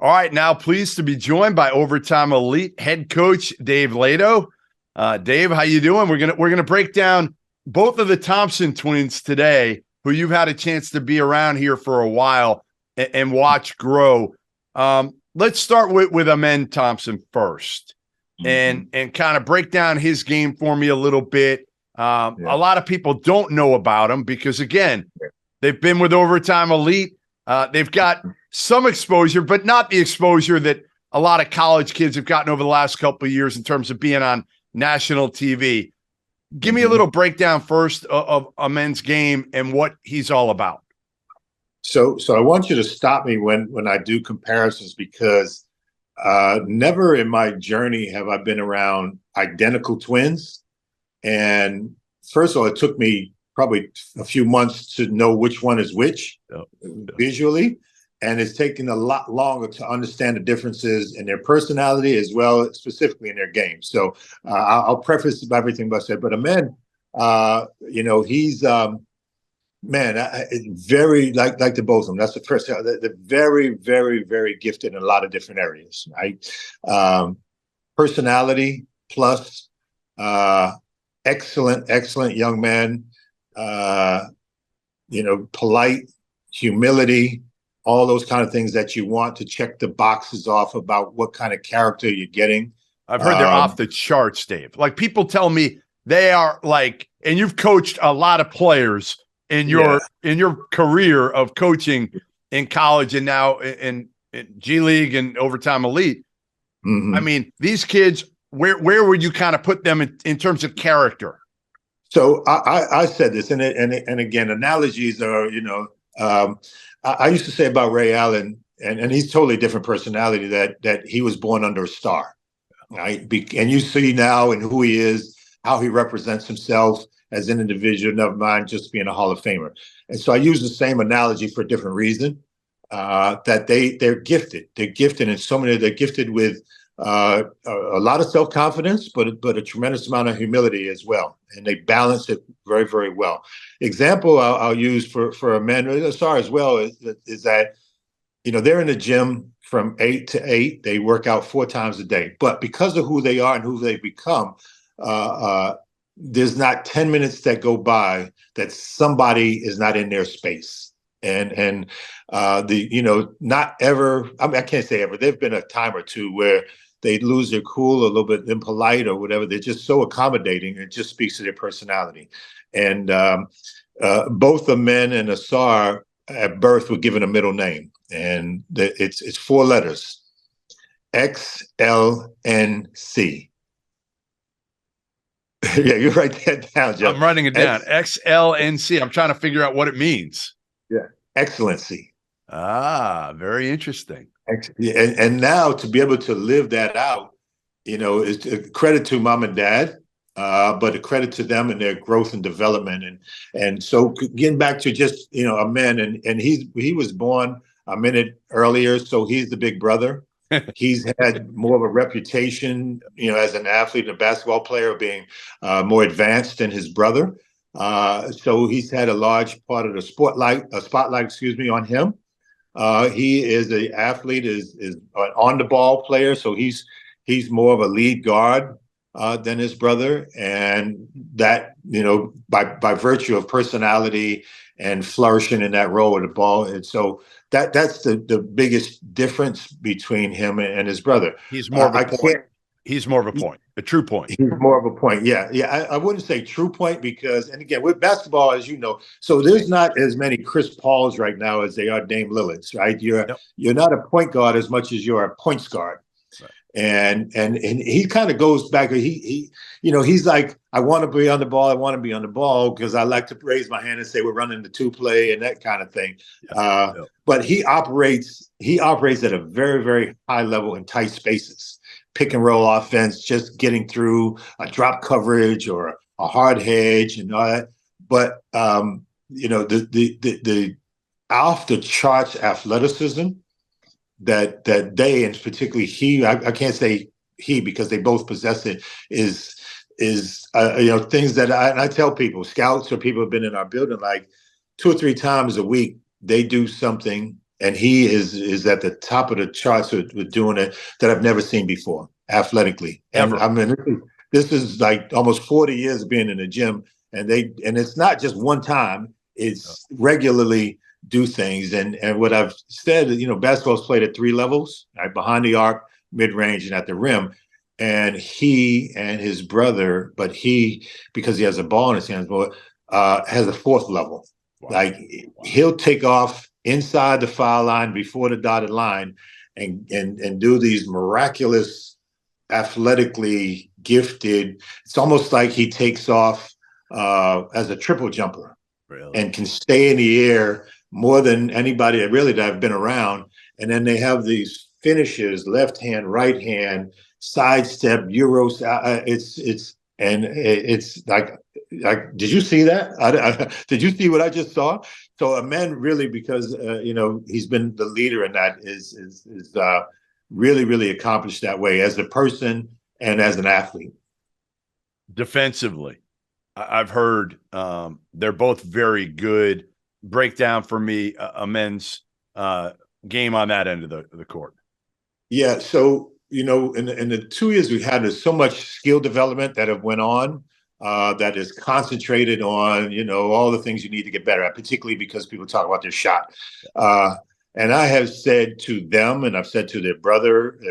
All right, now pleased to be joined by Overtime Elite head coach Dave Lato. Dave, how you doing? We're gonna break down both of the Thompson twins today, who you've had a chance to be around here for a while and watch grow. Let's start with Amen Thompson first, and kind of break down his game for me a little bit. A lot of people don't know about him because, again, they've been with Overtime Elite. They've got some exposure, but not the exposure that a lot of college kids have gotten over the last couple of years in terms of being on national TV. Give me a little breakdown first of Amen's game and what he's all about. So I want you to stop me when I do comparisons, because never in my journey have I been around identical twins. And first of all, it took me probably a few months to know which one is which visually. And it's taken a lot longer to understand the differences in their personality as well, specifically in their game. So I'll preface everything by saying, but Amen, he's very like the both of them. That's the first thing. They're very, very, very gifted in a lot of different areas, right? Personality plus, excellent young man. Polite, humility, all those kind of things that you want to check the boxes off about what kind of character you're getting. I've heard they're off the charts, Dave. Like, people tell me they are like, and you've coached a lot of players in your career of coaching in college and now in G League and Overtime Elite. I mean, these kids, where would you kind of put them in terms of character? So I said this, and again, analogies are, I used to say about Ray Allen, and he's totally different personality, that he was born under a star, right? And you see now in who he is, how he represents himself as an individual, never mind just being a Hall of Famer. And so I use the same analogy for a different reason, that they're gifted. They're gifted in so many. They're gifted with a lot of self-confidence, but a tremendous amount of humility as well. And they balance it very, very well. Example I'll use for Amen as well is that, they're in the gym from 8 to 8. They work out 4 times a day. But because of who they are and who they become, there's not 10 minutes that go by that somebody is not in their space. And not ever, I mean, I can't say ever. There've been a time or two where they lose their cool, a little bit impolite or whatever. They're just so accommodating. It just speaks to their personality. And both the men and Asar at birth were given a middle name, and it's 4 letters: XLNC. Yeah, you write that down, Joe. I'm writing it down. XLNC. I'm trying to figure out what it means. Yeah, excellency. Ah, very interesting. And now to be able to live that out, is a credit to mom and dad, but a credit to them and their growth and development. And so getting back to just, Amen, and he was born a minute earlier, so he's the big brother. He's had more of a reputation, as an athlete and a basketball player, being more advanced than his brother. So he's had a large part of the spotlight, on him. He is an athlete, is an on the ball player, so he's more of a lead guard than his brother, and that by virtue of personality and flourishing in that role with the ball, and so that's the biggest difference between him and his brother. He's more of a point. He's more of a point, a true point. He's more of a point. Yeah. I wouldn't say true point because, and again, with basketball, as you know, so there's not as many Chris Pauls right now as they are Dame Lillards, right? You're not a point guard as much as you're a points guard. Right. And he kind of goes back. He's like, I want to be on the ball. I want to be on the ball because I like to raise my hand and say we're running the 2 play and that kind of thing. But he operates at a very, very high level in tight spaces. Pick and roll offense, just getting through a drop coverage or a hard hedge and all that. But the off the charts athleticism that they, and particularly he, I can't say he because they both possess it, is things that I tell people, scouts or people who have been in our building, like 2 or 3 times a week, they do something and he is at the top of the charts with doing it that I've never seen before athletically. And Ever. I mean, this is like almost 40 years of being in the gym, and it's not just one time; it's regularly do things. And what I've said, basketball's played at three levels: right behind the arc, mid range, and at the rim. And he and his brother, but he, because he has a ball in his hands, has a fourth level. Wow. Like he'll take off inside the foul line before the dotted line and do these miraculous, athletically gifted. It's almost like he takes off as a triple jumper. Really? And can stay in the air more than anybody that I've been around. And then they have these finishes, left hand, right hand, sidestep, Euros. It's like, did you see that? Did you see what I just saw? So Amen really, because he's been the leader in that, is really, really accomplished that way as a person and as an athlete. Defensively, I've heard they're both very good. Break down for me Amen's game on that end of the court. Yeah, so in the 2 years we had, there's so much skill development that have went on that is concentrated on all the things you need to get better at, particularly because people talk about their shot. And I have said to them, and I've said to their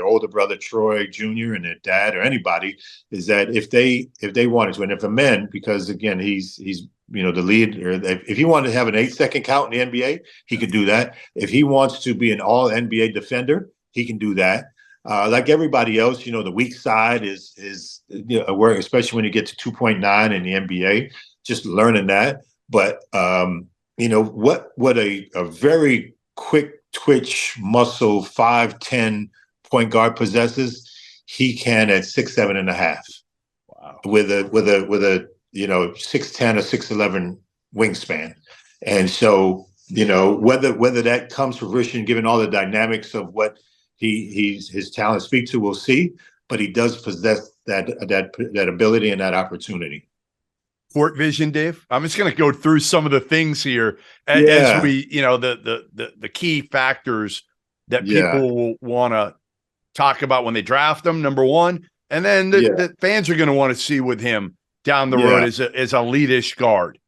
older brother Troy Jr. and their dad or anybody, is that if they wanted to, and if Amen, because again he's the lead, or if he wanted to have an 8-second count in the NBA, he could do that. If he wants to be an all NBA defender, he can do that. Like everybody else, the weak side is work, especially when you get to 2.9 in the NBA, just learning that. But what a very quick twitch muscle 5'10" point guard possesses, he can at 6'7.5". Wow. With a 6'10" or 6'11" wingspan. And so whether that comes to fruition, given all the dynamics of what his talent speak to, we'll see. But he does possess that ability and that opportunity. Court vision, Dave. I'm just going to go through some of the things here as we, the key factors that people will want to talk about when they draft him. Number one, and then the fans are going to want to see with him down the road as a leadish guard.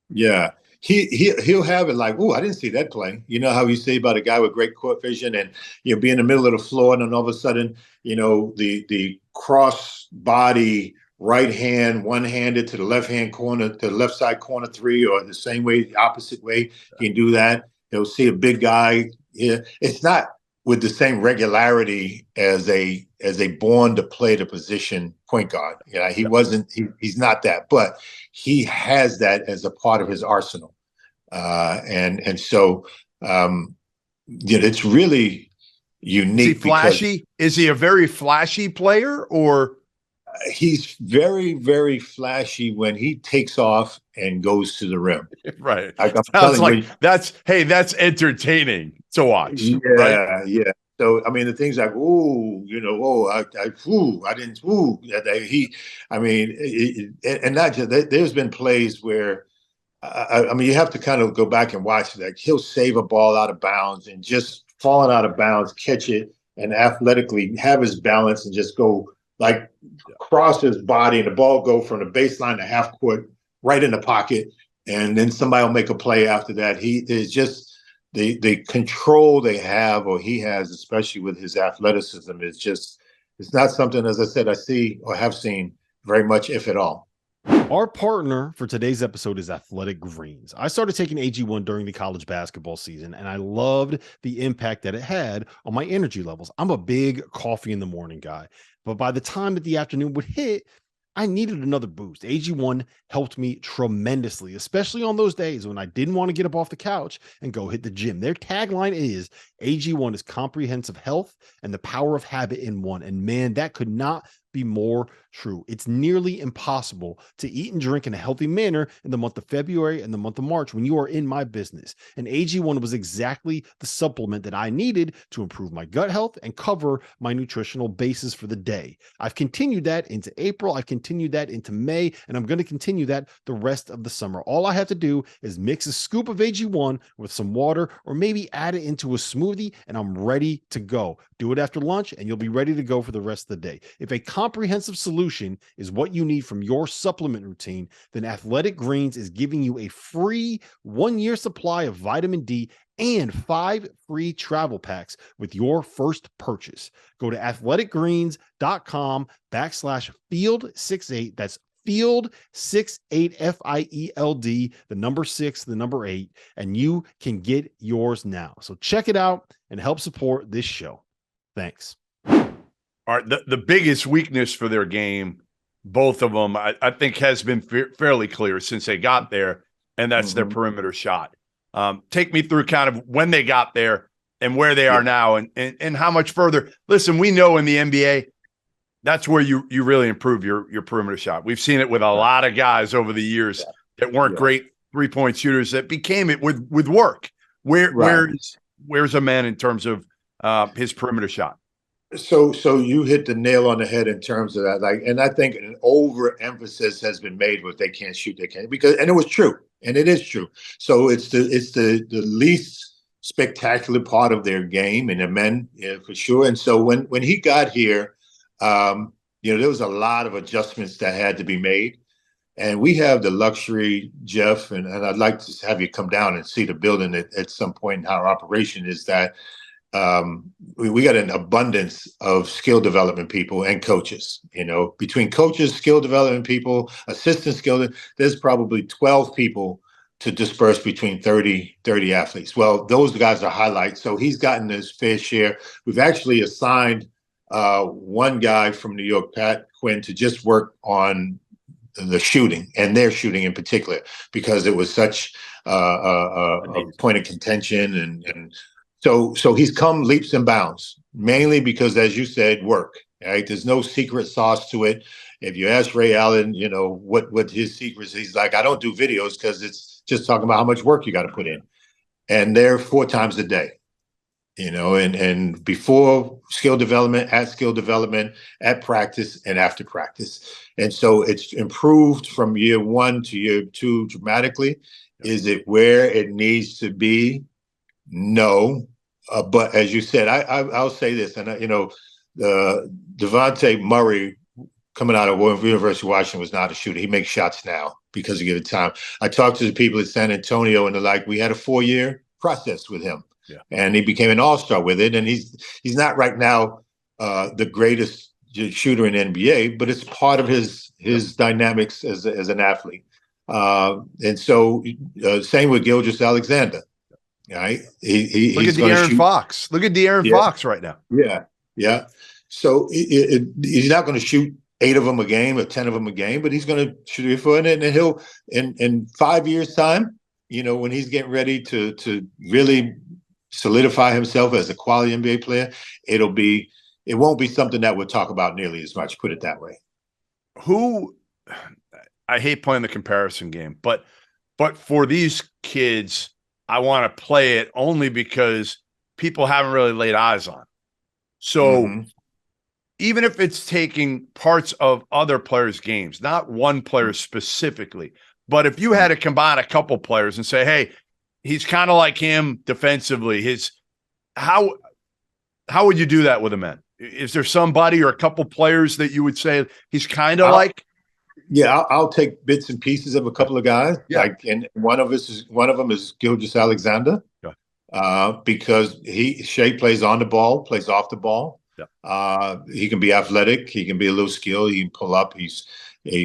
Yeah. He'll have it like, oh, I didn't see that play. You know how you say about a guy with great court vision, and be in the middle of the floor, and then all of a sudden, the cross body right hand, one-handed to the left hand corner, to the left side corner three, or the same way, the opposite way. He can do that. He'll see a big guy. Yeah, it's not with the same regularity as a born to play the position point guard. He's not that, but he has that as a part of his arsenal. So it's really unique. Is he flashy? Is he a very flashy player, or? He's very, very flashy when he takes off and goes to the rim. Right. Sounds like that's entertaining to watch. Yeah, right? Yeah. So I mean, the things like, I didn't. And not just. There's been plays where, you have to kind of go back and watch it. Like he'll save a ball out of bounds and just falling out of bounds, catch it, and athletically have his balance and just go like cross his body, and the ball go from the baseline to half court right in the pocket, and then somebody will make a play after that. He is just the control they have, or he has, especially with his athleticism, is just, it's not something, as I said, I see or have seen very much, if at all. Our partner for today's episode is Athletic Greens. I started taking AG1 during the college basketball season, and I loved the impact that it had on my energy levels. I'm a big coffee in the morning guy, but by the time that the afternoon would hit, I needed another boost. AG1 helped me tremendously, especially on those days when I didn't want to get up off the couch and go hit the gym. Their tagline is AG1 is comprehensive health and the power of habit in one. And man, that could not be more true. It's nearly impossible to eat and drink in a healthy manner in the month of February and the month of March when you are in my business. And AG1 was exactly the supplement that I needed to improve my gut health and cover my nutritional basis for the day. I've continued that into April. I've continued that into May, and I'm going to continue that the rest of the summer. All I have to do is mix a scoop of AG1 with some water, or maybe add it into a smoothie, and I'm ready to go. Do it after lunch, and you'll be ready to go for the rest of the day. If a comprehensive solution is what you need from your supplement routine, then Athletic Greens is giving you a free 1-year supply of vitamin D and 5 free travel packs with your first purchase. Go to athleticgreens.com/field68. That's field 68 FIELD, the number 6, the number 8, and you can get yours now. So check it out and help support this show. Thanks. All right. The biggest weakness for their game, both of them, I think has been fairly clear since they got there, and that's their perimeter shot. Take me through kind of when they got there and where they are now, and how much further. Listen, we know in the NBA, that's where you really improve your perimeter shot. We've seen it with a lot of guys over the years that weren't great 3-point shooters that became it with work. Where's a man in terms of his perimeter shot? So you hit the nail on the head in terms of that. Like, and I think an overemphasis has been made with they can't shoot, and it was true, and it is true. So it's the least spectacular part of their game, and the men, for sure. And so when he got here, there was a lot of adjustments that had to be made. And we have the luxury, Jeff, and I'd like to have you come down and see the building at some point in our operation, is that we got an abundance of skill development people and coaches. Between coaches, skill development people, assistant skill, there's probably 12 people to disperse between 30 athletes. Well, those guys are highlights. So he's gotten his fair share. We've actually assigned one guy from New York, Pat Quinn, to just work on the shooting, and their shooting in particular, because it was such a point of contention. And so he's come leaps and bounds, mainly because, as you said, work. Right? There's no secret sauce to it. If you ask Ray Allen, what his secrets, he's like, I don't do videos because it's just talking about how much work you got to put in. And they're 4 times a day. And before skill development, at practice, and after practice. And so it's improved from year 1 to year 2 dramatically. Is it where it needs to be? No. But as you said, I'll say this, and Devontae Murray, coming out of University of Washington, was not a shooter. He makes shots now because he given time. I talked to the people at San Antonio, and they're like, we had a 4-year process with him. Yeah. And he became an all-star with it. And he's not right now the greatest shooter in NBA, but it's part of his dynamics as an athlete. And so same with Gilgeous-Alexander. Right? Look at De'Aaron Fox. Look at De'Aaron Fox right now. Yeah. So he's not going to shoot 8 of them a game or 10 of them a game, but he's going to shoot it for it, and he'll in 5 years' time, when he's getting ready to really solidify himself as a quality NBA player, it won't be something that we'll talk about nearly as much, put it that way. I hate playing the comparison game, but for these kids, I want to play it only because people haven't really laid eyes on. So even if it's taking parts of other players' games, not one player specifically, but if you had to combine a couple players and say, hey, he's kind of like him defensively, how would you do that with a man? Is there somebody or a couple players that you would say he's kind of like? Yeah, I'll take bits and pieces of a couple of guys. Yeah. And one of them is Gilgeous-Alexander. Yeah. Because Shea plays on the ball, plays off the ball. Yeah. He can be athletic. He can be a little skilled. He can pull up. He's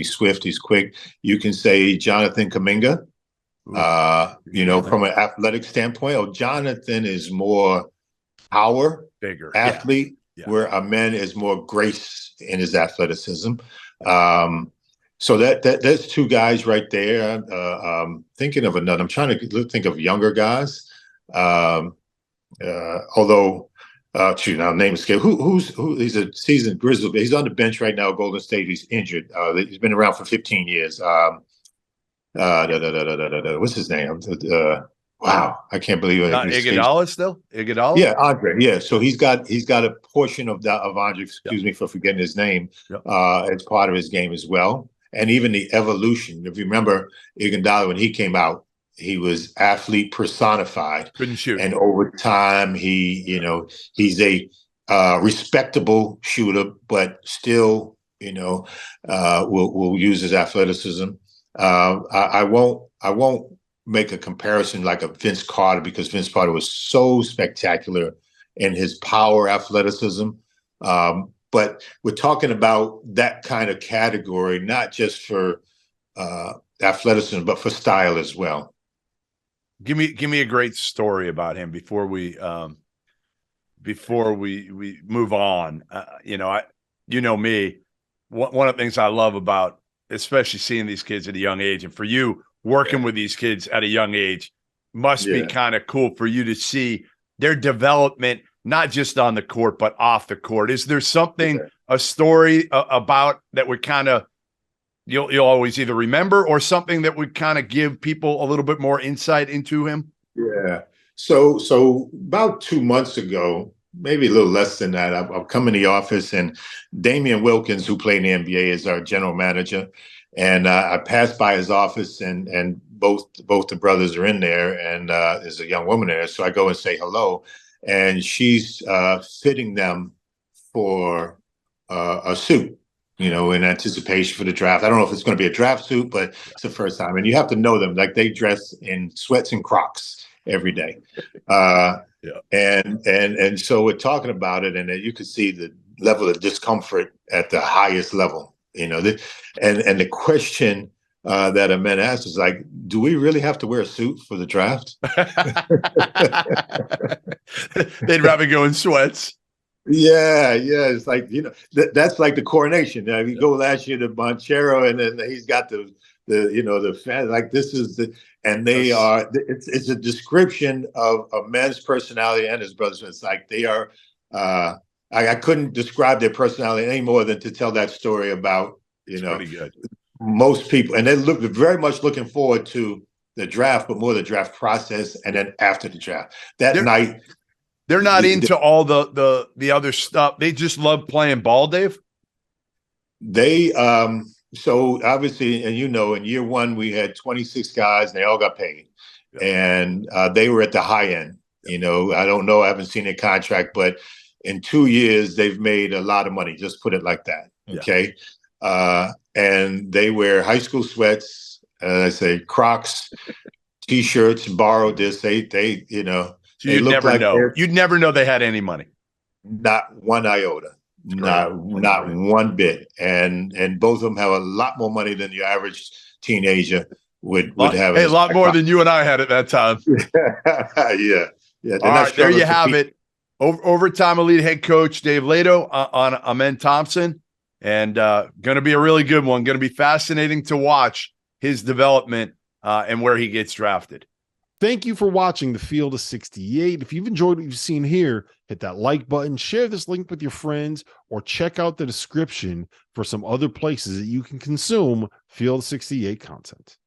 swift. He's quick. You can say Jonathan Kuminga. From an athletic standpoint, Jonathan is more power, bigger athlete, where Amen is more grace in his athleticism. So that's 2 guys right there. Thinking of another, I'm trying to think of younger guys. Although Shoot, now name escape. Who? He's a seasoned Grizzly. He's on the bench right now. Golden State. He's injured. He's been around for 15 years. What's his name? Wow, I can't believe it. Iguodala still? Iguodala? Yeah, Andre. Yeah, so he's got a portion of that of Andre. Excuse me for forgetting his name. As part of his game as well, and even the evolution. If you remember Iguodala when he came out, he was athlete personified. Couldn't shoot, and over time, he's a respectable shooter, but still, will use his athleticism. I won't make a comparison like a Vince Carter because Vince Carter was so spectacular in his power athleticism. But we're talking about that kind of category, not just for athleticism, but for style as well. Give me a great story about him before we move on. Me, one of the things I love about especially seeing these kids at a young age, and for you working with these kids at a young age must be kind of cool for you to see their development, not just on the court, but off the court. Is there something, a story about that would kind of, you'll always either remember or something that would kind of give people a little bit more insight into him? Yeah. So about 2 months ago, maybe a little less than that, I've come in the office and Damian Wilkins, who played in the NBA, is our general manager. And I passed by his office and both the brothers are in there and there's a young woman there. So I go and say hello and she's fitting them for a suit, in anticipation for the draft. I don't know if it's going to be a draft suit, but it's the first time. And you have to know them. Like they dress in sweats and Crocs every day. And so we're talking about it and you could see the level of discomfort at the highest level, and the question that Amen asked is like, do we really have to wear a suit for the draft? They'd rather go in sweats. Yeah. It's like, that's like the coronation. You go last year to Bonchero and then he's got the fan, like this is and they are, it's a description of a man's personality and his brothers. It's like they are, I couldn't describe their personality any more than to tell that story about, pretty good. Most people, and they look very much looking forward to the draft, but more the draft process, and then after the draft, night. They're not into all the other stuff. They just love playing ball, Dave. They so obviously, and in year one we had 26 guys, and they all got paid, and they were at the high end. I don't know, I haven't seen their contract, but in 2 years they've made a lot of money. Just put it like that. Okay. And they wear high school sweats, I say Crocs, T-shirts, borrowed this. They so you'd never know. You'd never know they had any money. Not one iota. Not one bit. And both of them have a lot more money than your average teenager would have. A lot more than you and I had at that time. Yeah. All right, there you have it. Overtime Elite head coach Dave Lato on Amen Thompson. And going to be a really good one. Going to be fascinating to watch his development and where he gets drafted. Thank you for watching the Field of 68. If you've enjoyed what you've seen here, hit that like button, share this link with your friends, or check out the description for some other places that you can consume Field of 68 content.